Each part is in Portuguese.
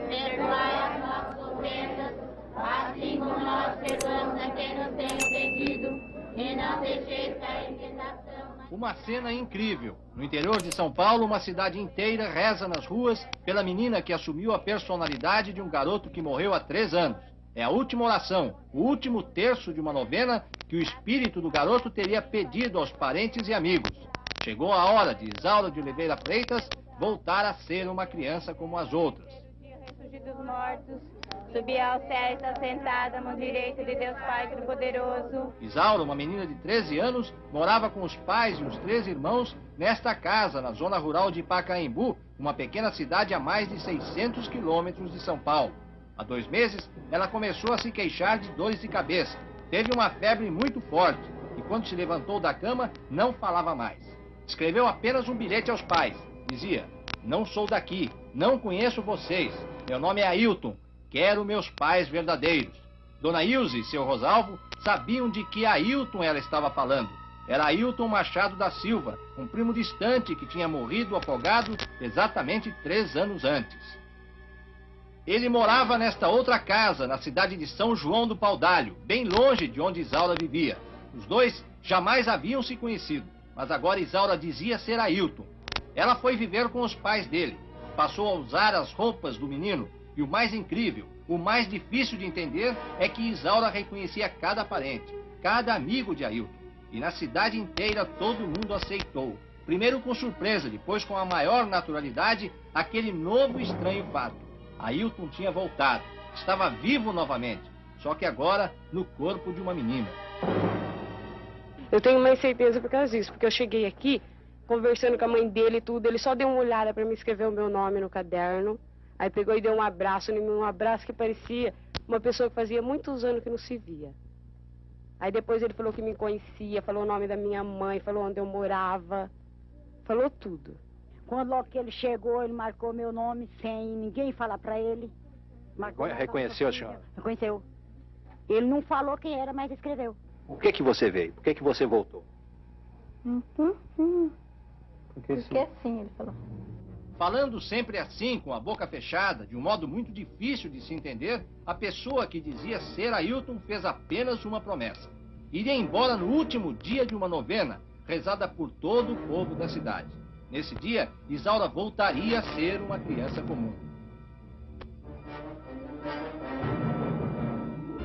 Perdoai as nossas ofensas, assim como nós perdoamos a quem nos tem ofendido, e não deixeis cair em tentação. Uma cena incrível. No interior de São Paulo, uma cidade inteira reza nas ruas pela menina que assumiu a personalidade de um garoto que morreu há 3 anos. É a última oração, o último terço de uma novena que o espírito do garoto teria pedido aos parentes e amigos. Chegou a hora de Isaura de Oliveira Freitas voltar a ser uma criança como as outras. Ressurgir dos mortos, subir ao céu e está sentada à mão direita de Deus Pai Todo-Poderoso. Isaura, uma menina de 13 anos, morava com os pais e os 3 irmãos nesta casa, na zona rural de Pacaembu, uma pequena cidade a mais de 600 quilômetros de São Paulo. Há 2 meses, ela começou a se queixar de dores de cabeça. Teve uma febre muito forte e, quando se levantou da cama, não falava mais. Escreveu apenas um bilhete aos pais. Dizia: não sou daqui, não conheço vocês. Meu nome é Ailton, quero meus pais verdadeiros. Dona Ilse e seu Rosalvo sabiam de que Ailton ela estava falando. Era Ailton Machado da Silva, um primo distante que tinha morrido afogado exatamente 3 anos antes. Ele morava nesta outra casa, na cidade de São João do Paudalho, bem longe de onde Isaura vivia. Os dois jamais haviam se conhecido, mas agora Isaura dizia ser Ailton. Ela foi viver com os pais dele, passou a usar as roupas do menino, e o mais incrível, o mais difícil de entender, é que Isaura reconhecia cada parente, cada amigo de Ailton. E na cidade inteira todo mundo aceitou, primeiro com surpresa, depois com a maior naturalidade, aquele novo estranho fato. Ailton tinha voltado, estava vivo novamente, só que agora no corpo de uma menina. Eu tenho mais certeza por causa disso, porque eu cheguei aqui, conversando com a mãe dele e tudo, ele só deu uma olhada para me escrever o meu nome no caderno, aí pegou e deu um abraço em mim, um abraço que parecia uma pessoa que fazia muitos anos que não se via. Aí depois ele falou que me conhecia, falou o nome da minha mãe, falou onde eu morava, falou tudo. Quando logo que ele chegou, ele marcou meu nome sem ninguém falar pra ele. Reconheceu a senhora? Reconheceu. Ele não falou quem era, mas escreveu. Por que você veio? Por que você voltou? Porque sim, ele falou. Falando sempre assim, com a boca fechada, de um modo muito difícil de se entender, a pessoa que dizia ser Ailton fez apenas uma promessa. Iria embora no último dia de uma novena, rezada por todo o povo da cidade. Nesse dia, Isaura voltaria a ser uma criança comum.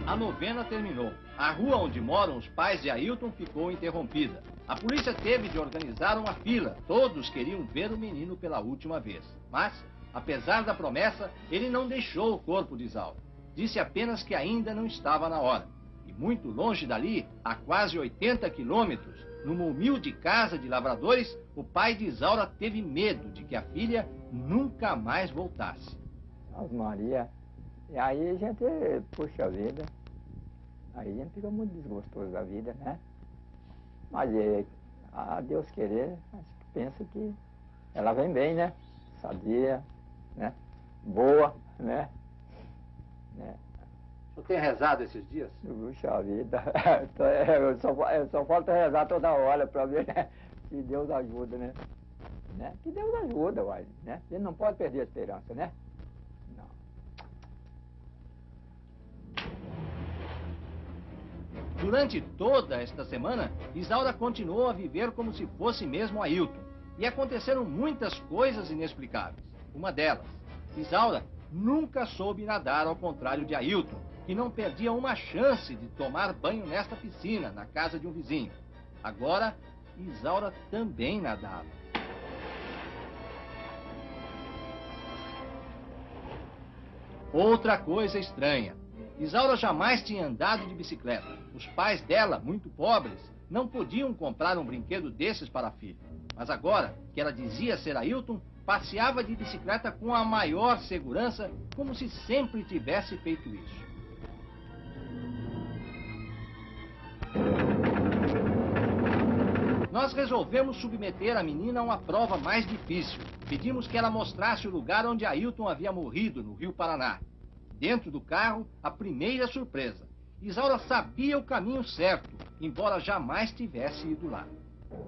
A novena terminou. A rua onde moram os pais de Ailton ficou interrompida. A polícia teve de organizar uma fila. Todos queriam ver o menino pela última vez. Mas, apesar da promessa, ele não deixou o corpo de Isaura. Disse apenas que ainda não estava na hora. E muito longe dali, a quase 80 quilômetros, numa humilde casa de lavradores, o pai de Isaura teve medo de que a filha nunca mais voltasse. Ave Maria. E aí a gente, puxa vida, aí a gente fica muito desgostoso da vida, né? Mas a Deus querer, acho que penso que ela vem bem, né? Sadia, né? Boa, né? O senhor tem rezado esses dias? Puxa vida, eu só falta rezar toda hora para ver, né? Que Deus ajuda, né? Que Deus ajuda, uai, né? Ele não pode perder a esperança, né? Não. Durante toda esta semana, Isaura continuou a viver como se fosse mesmo Ailton. E aconteceram muitas coisas inexplicáveis. Uma delas, Isaura nunca soube nadar, ao contrário de Ailton, que não perdia uma chance de tomar banho nesta piscina, na casa de um vizinho. Agora, Isaura também nadava. Outra coisa estranha. Isaura jamais tinha andado de bicicleta. Os pais dela, muito pobres, não podiam comprar um brinquedo desses para a filha. Mas agora, que ela dizia ser Ailton, passeava de bicicleta com a maior segurança, como se sempre tivesse feito isso. Nós resolvemos submeter a menina a uma prova mais difícil. Pedimos que ela mostrasse o lugar onde Ailton havia morrido, no Rio Paraná. Dentro do carro, a primeira surpresa. Isaura sabia o caminho certo, embora jamais tivesse ido lá.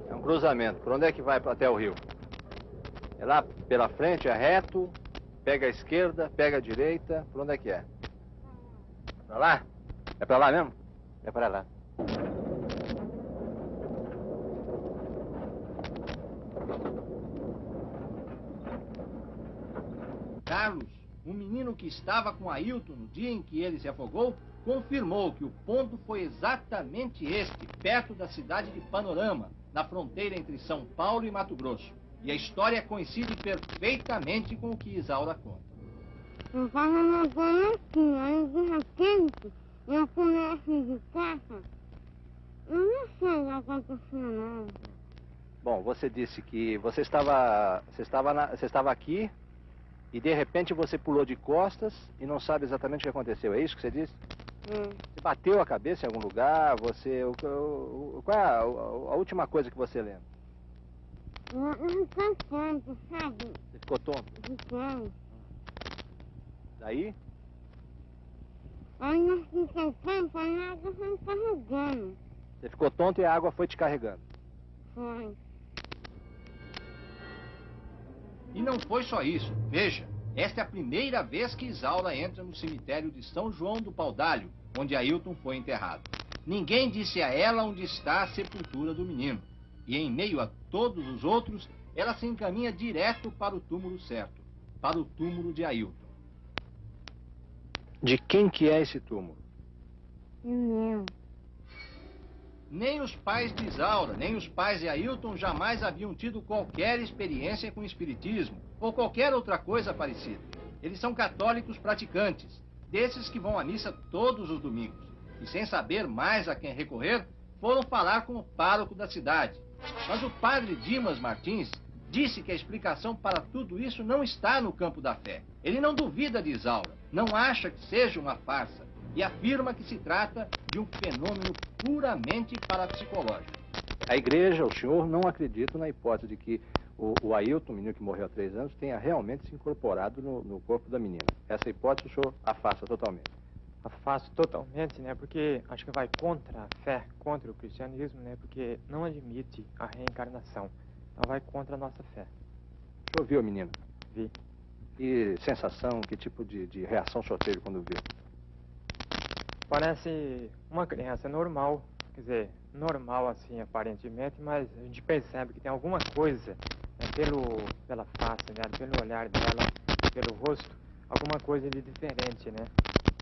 É um cruzamento. Por onde é que vai até o rio? É lá pela frente, é reto? Pega a esquerda, pega a direita. Por onde é que é? Pra lá? É pra lá mesmo? É pra lá. Carlos, um menino que estava com Ailton no dia em que ele se afogou, confirmou que o ponto foi exatamente este, perto da cidade de Panorama, na fronteira entre São Paulo e Mato Grosso. E a história coincide perfeitamente com o que Isaura conta. Eu estava nadando aqui, aí de repente eu comecei de casa. Eu não sei o que aconteceu, não. Bom, você disse que você estava aqui e de repente você pulou de costas e não sabe exatamente o que aconteceu. É isso que você disse? Você bateu a cabeça em algum lugar? Qual é a última coisa que você lembra? Eu fiquei tonto, sabe? Você ficou tonto? Fiquei. Daí? Aí eu fiquei tonto, aí a água foi me carregando. Você ficou tonto e a água foi te carregando. Foi. E não foi só isso. Veja, esta é a primeira vez que Isaura entra no cemitério de São João do Paudalho, onde Ailton foi enterrado. Ninguém disse a ela onde está a sepultura do menino. E em meio a todos os outros, ela se encaminha direto para o túmulo certo, para o túmulo de Ailton. De quem que é esse túmulo? Meu. Nem os pais de Isaura, nem os pais de Ailton jamais haviam tido qualquer experiência com espiritismo ou qualquer outra coisa parecida. Eles são católicos praticantes, desses que vão à missa todos os domingos. E sem saber mais a quem recorrer, foram falar com o pároco da cidade. Mas o padre Dimas Martins disse que a explicação para tudo isso não está no campo da fé. Ele não duvida de Isaura, não acha que seja uma farsa e afirma que se trata de um fenômeno puramente parapsicológico. A igreja, o senhor, não acredita na hipótese de que o Ailton, o menino que morreu há 3 anos, tenha realmente se incorporado no corpo da menina. Essa hipótese o senhor afasta totalmente. Afasto totalmente, né? Porque acho que vai contra a fé, contra o cristianismo, né? Porque não admite a reencarnação. Então vai contra a nossa fé. O senhor viu a menina? Vi. E sensação, que tipo de reação o senhor teve quando viu? Parece uma criança normal, quer dizer, normal assim aparentemente, mas a gente percebe que tem alguma coisa, né, pela face, né, pelo olhar dela, pelo rosto, alguma coisa de diferente, né?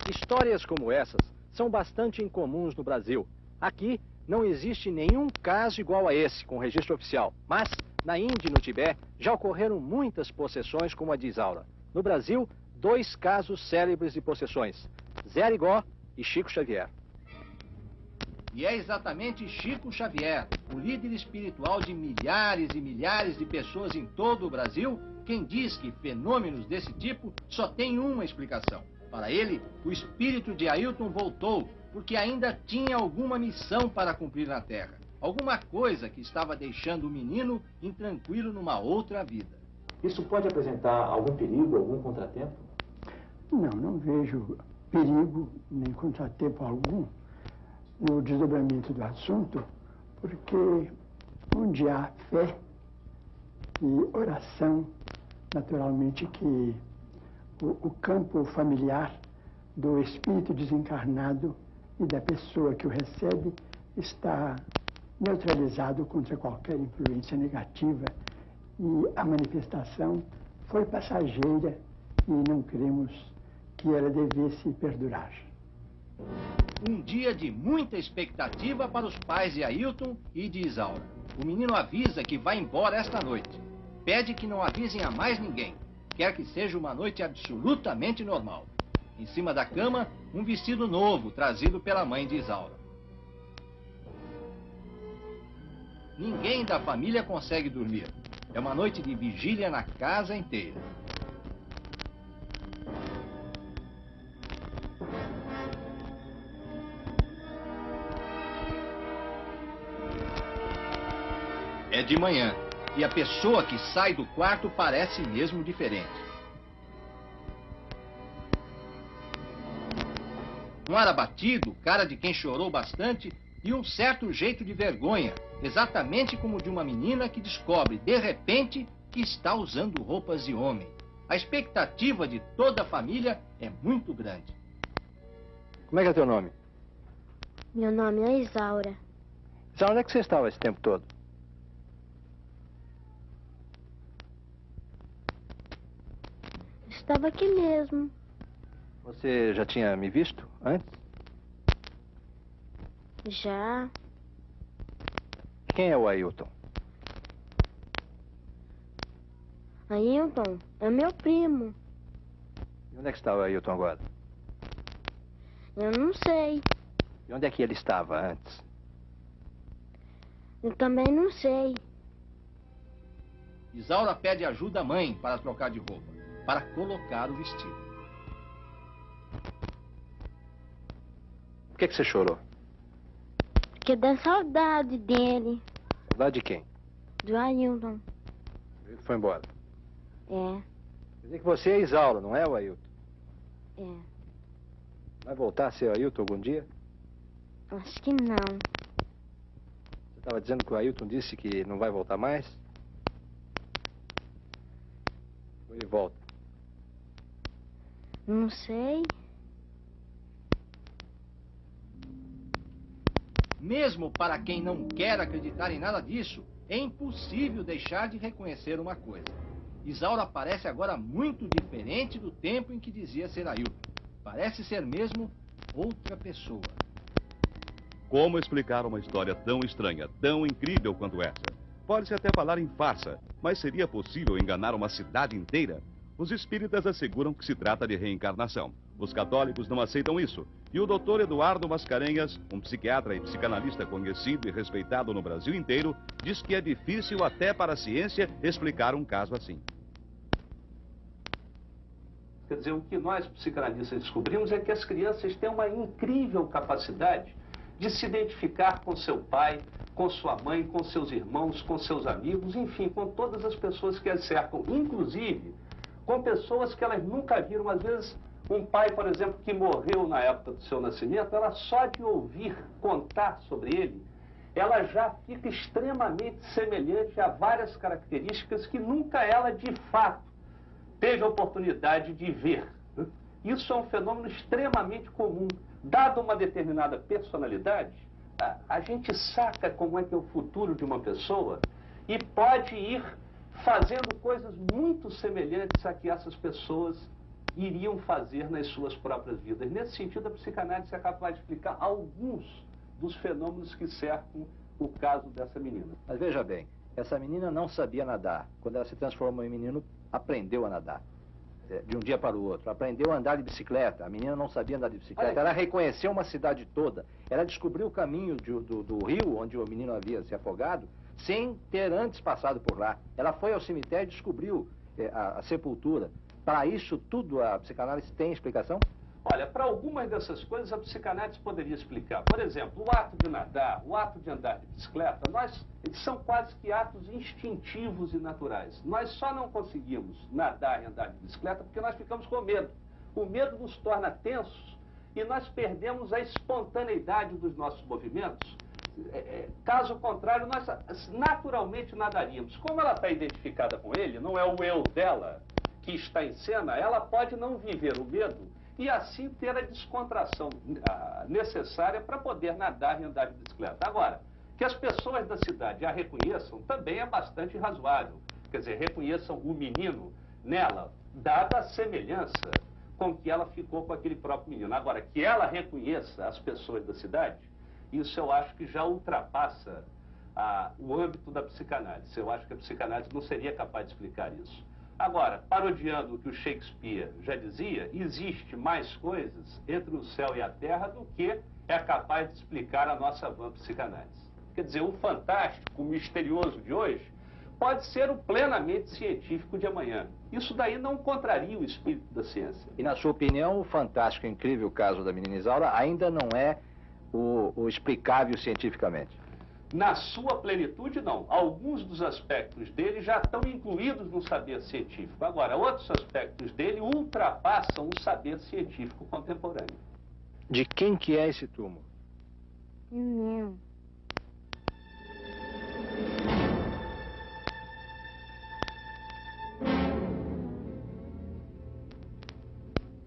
Histórias como essas são bastante incomuns no Brasil. Aqui não existe nenhum caso igual a esse, com registro oficial. Mas, na Índia e no Tibete, já ocorreram muitas possessões como a de Isaura. No Brasil, 2 casos célebres de possessões: Zé Arigó e Chico Xavier. E é exatamente Chico Xavier, o líder espiritual de milhares e milhares de pessoas em todo o Brasil, quem diz que fenômenos desse tipo só têm uma explicação. Para ele, o espírito de Ailton voltou porque ainda tinha alguma missão para cumprir na Terra. Alguma coisa que estava deixando o menino intranquilo numa outra vida. Isso pode apresentar algum perigo, algum contratempo? Não vejo perigo nem contratempo algum no desdobramento do assunto, porque onde há fé e oração, naturalmente que o campo familiar do espírito desencarnado e da pessoa que o recebe está neutralizado contra qualquer influência negativa, e a manifestação foi passageira e não cremos que ela devesse perdurar. Um dia de muita expectativa para os pais de Ailton e de Isaura. O menino avisa que vai embora esta noite. Pede que não avisem a mais ninguém. Quer que seja uma noite absolutamente normal. Em cima da cama, um vestido novo trazido pela mãe de Isaura. Ninguém da família consegue dormir. É uma noite de vigília na casa inteira. É de manhã, e a pessoa que sai do quarto parece mesmo diferente. Um ar abatido, cara de quem chorou bastante, e um certo jeito de vergonha, exatamente como de uma menina que descobre, de repente, que está usando roupas de homem. A expectativa de toda a família é muito grande. Como é que é teu nome? Meu nome é Isaura. Isaura, onde é que você estava esse tempo todo? Estava aqui mesmo. Você já tinha me visto antes? Já. Quem é o Ailton? Ailton é meu primo. E onde é que está o Ailton agora? Eu não sei. E onde é que ele estava antes? Eu também não sei. Isaura pede ajuda à mãe para trocar de roupa, para colocar o vestido. Por que você chorou? Porque dá saudade dele. Saudade de quem? Do Ailton. Ele foi embora. É, Quer dizer que você é Isaura, não é o Ailton? é. Vai voltar a ser o Ailton algum dia? Acho que não. Você estava dizendo que o Ailton disse que não vai voltar mais? Ou ele volta? Não sei. Mesmo para quem não quer acreditar em nada disso, é impossível deixar de reconhecer uma coisa. Isaura parece agora muito diferente do tempo em que dizia ser Ailton. Parece ser mesmo outra pessoa. Como explicar uma história tão estranha, tão incrível quanto essa? Pode-se até falar em farsa, mas seria possível enganar uma cidade inteira? Os espíritas asseguram que se trata de reencarnação. Os católicos não aceitam isso. E o Dr. Eduardo Mascarenhas, um psiquiatra e psicanalista conhecido e respeitado no Brasil inteiro, diz que é difícil até para a ciência explicar um caso assim. Quer dizer, o que nós psicanalistas descobrimos é que as crianças têm uma incrível capacidade de se identificar com seu pai, com sua mãe, com seus irmãos, com seus amigos, enfim, com todas as pessoas que as cercam, inclusive com pessoas que elas nunca viram. Às vezes, um pai, por exemplo, que morreu na época do seu nascimento, ela só de ouvir contar sobre ele, ela já fica extremamente semelhante a várias características que nunca ela, de fato, teve a oportunidade de ver. Isso é um fenômeno extremamente comum. Dada uma determinada personalidade, a gente saca como é que é o futuro de uma pessoa e pode ir fazendo coisas muito semelhantes a que essas pessoas iriam fazer nas suas próprias vidas. Nesse sentido, a psicanálise é capaz de explicar alguns dos fenômenos que cercam o caso dessa menina. Mas veja bem, essa menina não sabia nadar. Quando ela se transformou em menino, aprendeu a nadar. De um dia para o outro. Aprendeu a andar de bicicleta. A menina não sabia andar de bicicleta. Ela reconheceu uma cidade toda. Ela descobriu o caminho do rio onde o menino havia se afogado, sem ter antes passado por lá. Ela foi ao cemitério e descobriu a sepultura. Para isso tudo, a psicanálise tem explicação? Olha, para algumas dessas coisas a psicanálise poderia explicar. Por exemplo, o ato de nadar, o ato de andar de bicicleta, eles são quase que atos instintivos e naturais. Nós só não conseguimos nadar e andar de bicicleta porque nós ficamos com medo. O medo nos torna tensos e nós perdemos a espontaneidade dos nossos movimentos. Caso contrário, nós naturalmente nadaríamos. Como ela está identificada com ele, não é o eu dela que está em cena, ela pode não viver o medo e assim ter a descontração necessária para poder nadar e andar de bicicleta. Agora, que as pessoas da cidade a reconheçam também é bastante razoável. Quer dizer, reconheçam o menino nela, dada a semelhança com que ela ficou com aquele próprio menino. Agora, que ela reconheça as pessoas da cidade, isso eu acho que já ultrapassa o âmbito da psicanálise. Eu acho que a psicanálise não seria capaz de explicar isso. Agora, parodiando o que o Shakespeare já dizia, existe mais coisas entre o céu e a terra do que é capaz de explicar a nossa vã psicanálise. Quer dizer, o fantástico, o misterioso de hoje, pode ser o plenamente científico de amanhã. Isso daí não contraria o espírito da ciência. E na sua opinião, o fantástico e incrível caso da menina Isaura ainda não é o explicável cientificamente? Na sua plenitude, não. Alguns dos aspectos dele já estão incluídos no saber científico. Agora, outros aspectos dele ultrapassam o saber científico contemporâneo. De quem que é esse túmulo? Meu.